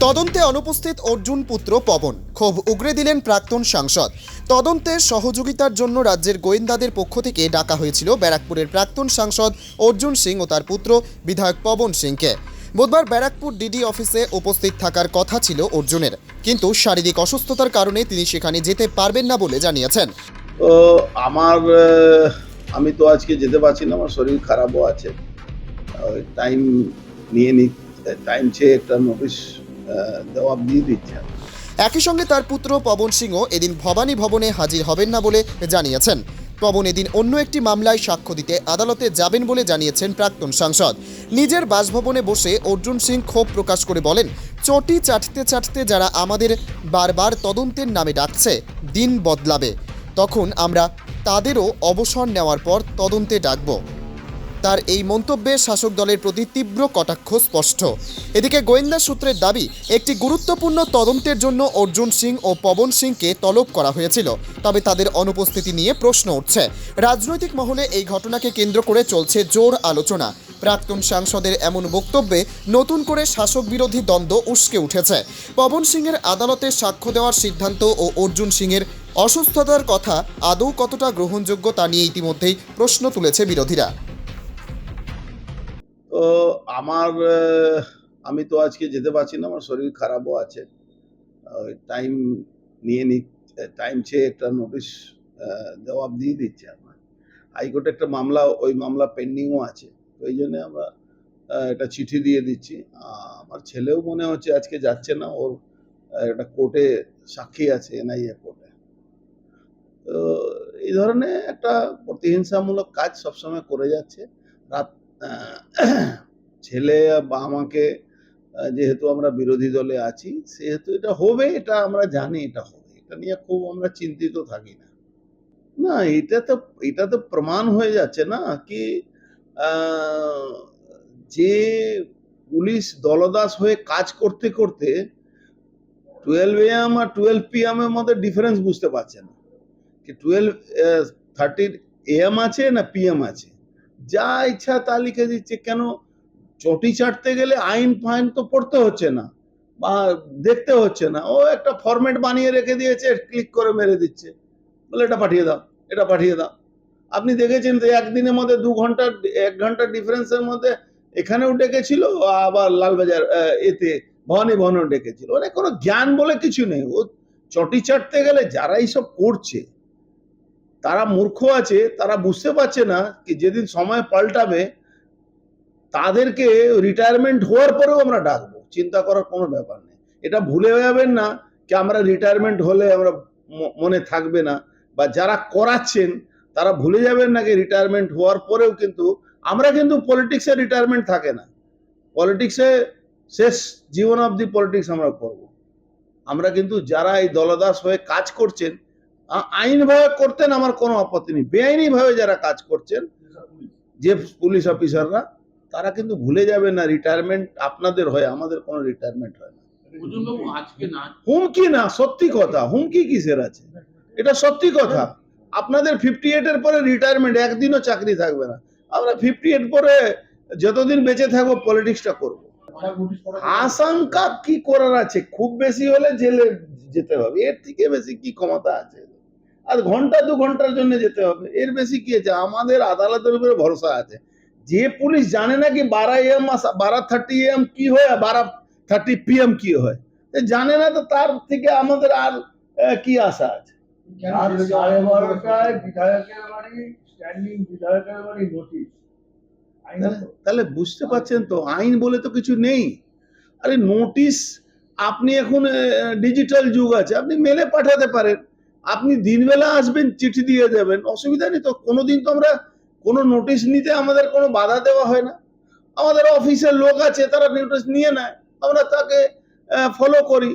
তদন্তে অনুপস্থিত অর্জুন পুত্র পবন ক্ষোভ উগরে দিলেন প্রাক্তন সাংসদ। তদন্তে সহযোগিতার জন্য রাজ্যের গোয়েন্দাদের পক্ষ থেকে ডাকা হয়েছিল ব্যারাকপুরের প্রাক্তন সাংসদ অর্জুন সিং ও তার পুত্র বিধায়ক পবন সিংকে। বুধবার ব্যারাকপুর ডিডি অফিসে উপস্থিত থাকার কথা ছিল অর্জুনের, কিন্তু শারীরিক অসুস্থতার কারণে তিনি সেখানে যেতে পারবেন না বলে জানিয়েছেন। তো আমি তো আজকে যেতে পারছি না, আমার শরীর খারাপও আছে। টাইম নিয়ে টাইম চেয়ে একটা নোটিশ জবাব দিয়ে দিচ্ছে। একই সঙ্গে তার পুত্র পবন সিংও এদিন ভবানী ভবনে হাজির হবেন না বলে জানিয়েছেন। পবন এদিন অন্য একটি মামলায় সাক্ষ্য দিতে আদালতে যাবেন বলে জানিয়েছেন প্রাক্তন সাংসদ। নিজের বাসভবনে বসে অর্জুন সিং ক্ষোভ প্রকাশ করে বলেন, চটি চাটতে চাটতে যারা আমাদের বারবার তদন্তের নামে ডাকছে, দিন বদলাবে, তখন আমরা তাদেরও অবসর নেওয়ার পর তদন্তে ডাকব। তার এই মন্তব্যে শাসক দলের প্রতি তীব্র কটাক্ষ স্পষ্ট। এদিকে গোয়েন্দা সূত্রের দাবি, একটি গুরুত্বপূর্ণ তদন্তের জন্য অর্জুন সিং ও পবন সিংকে তলব করা হয়েছিল, তবে তাদের অনুপস্থিতি নিয়ে প্রশ্ন উঠছে। রাজনৈতিক মহলে এই ঘটনাকে কেন্দ্র করে চলছে জোর আলোচনা। প্রাক্তন সাংসদের এমন বক্তব্যে নতুন করে শাসক বিরোধী দ্বন্দ্ব উস্কে উঠেছে। পবন সিংয়ের আদালতে সাক্ষ্য দেওয়ার সিদ্ধান্ত ও অর্জুন সিংয়ের অসুস্থতার কথা আদৌ কতটা গ্রহণযোগ্য তা নিয়ে ইতিমধ্যেই প্রশ্ন তুলেছে বিরোধীরা। তো আমি তো আজকে যেতে পারছি না, আমার শরীর খারাপও আছে। টাইম নিয়ে টাইম চেয়ে একটা নোটিশ জবাব দিয়ে দিচ্ছে। আমার হাইকোর্টে একটা মামলা, ওই মামলা পেন্ডিংও আছে। তো এই জন্য আমরা একটা চিঠি দিয়ে দিচ্ছি। আমার ছেলেও মনে হচ্ছে আজকে যাচ্ছে না, ওর একটা কোর্টে সাক্ষী আছে, এনআইএ কোর্টে। তো এই ধরনের একটা প্রতিহিংসামূলক কাজ সবসময় করে যাচ্ছে। ছেলে বা আমাকে, যেহেতু আমরা বিরোধী দলে আছি, সেহেতু এটা হবে, এটা আমরা জানি এটা হবে, এটা নিয়ে খুব আমরা চিন্তিত থাকি না। না, এটা তো প্রমাণ হয়ে যাচ্ছে না কি যে পুলিশ দলদাস হয়ে কাজ করতে করতে 12 AM আর 12 PM এর মধ্যে ডিফারেন্স বুঝতে পারছে না কি 12:30 AM আছে না PM আছে, যা ইচ্ছা তা লিখে দিচ্ছে। কেন? চটি চাটতে গেলে আইন ফাইন তো পড়তে হচ্ছে না বা দেখতে হচ্ছে না, ও একটা ফরম্যাট বানিয়ে রেখে দিয়েছে, ক্লিক করে মেরে দিচ্ছে, বলে এটা পাঠিয়ে দাও, এটা পাঠিয়ে দাও। আপনি দেখেছেন তো একদিনের মধ্যে 1 ঘন্টার ডিফারেন্সের মধ্যে এখানেও ডেকেছিল, আবার লালবাজার এতে ভবানী ভবনেও ডেকেছিল। মানে কোনো জ্ঞান বলে কিছু নেই। ও চটি চাটতে গেলে যারা এইসব করছে তারা মূর্খ আছে, তারা বুঝতে পারছে না কি যেদিন সময় পাল্টাবে তাদেরকে রিটায়ারমেন্ট হওয়ার পরেও আমরা ডাকবো, চিন্তা করার কোনো ব্যাপার নেই। এটা ভুলে যাবেন না কি আমরা রিটায়ারমেন্ট হলে আমরা মনে থাকবে না, বা যারা করাচ্ছেন তারা ভুলে যাবেন না কি রিটায়ারমেন্ট হওয়ার পরেও কিন্তু আমরা কিন্তু পলিটিক্সে রিটায়ারমেন্ট থাকে না। পলিটিক্সে শেষ জীবন অবধি পলিটিক্স আমরা করব। আমরা কিন্তু যারা এই দলদাস হয়ে কাজ করছেন, আইনভাবে করতেন আমার কোনো আপত্তি নেই, বেআইনি ভাবে যারা কাজ করছেন, যে পুলিশ অফিসাররা, তারা কিন্তু ভুলে যাবে না রিটায়ারমেন্ট আপনাদের হয়, আমাদের কোনো রিটায়ারমেন্ট হয় না। হুমকি না, সত্যি কথা। হুমকি কিসের আছে? এটা সত্যি কথা। আপনাদের 58 এর পরে রিটায়ারমেন্ট, একদিনও চাকরি থাকবে না। আমরা 58 পরে যতদিন বেঁচে থাকবো পলিটিক্সটা করব। আশঙ্কা কি করার আছে? খুব বেশি হলে জেলে যেতে হবে, এর থেকে বেশি কি ক্ষমতা আছে? আর ঘন্টা 2 ঘন্টার জন্য যেতে হবে, এর বেশি কি আছে? আমাদের আদালতের উপরে ভরসা আছে। যে পুলিশ জানে না কি 12 AM 12:30 AM কি হয় আর 12:30 PM কি হয়, জানে না, তো তার থেকে আমাদের আর কি আশা আছে? তাহলে বুঝতে পারছেন তো, আইন বলে তো কিছু নেই। আরে নোটিশ, আপনি এখন ডিজিটাল যুগ আছে, আপনি মেলে পাঠাতে পারেন, আপনি দিনবেলা আসবেন, চিঠি দিয়ে দেবেন, অসুবিধা নেই তো। কোনোদিন তো আমরা কোনো নোটিশ নিতে আমাদের কোনো বাধা দেওয়া হয় না। আমাদের অফিসের লোক আছে, তারা নোটিশ নিয়ে নেয়, আমরা তাকে ফলো করি।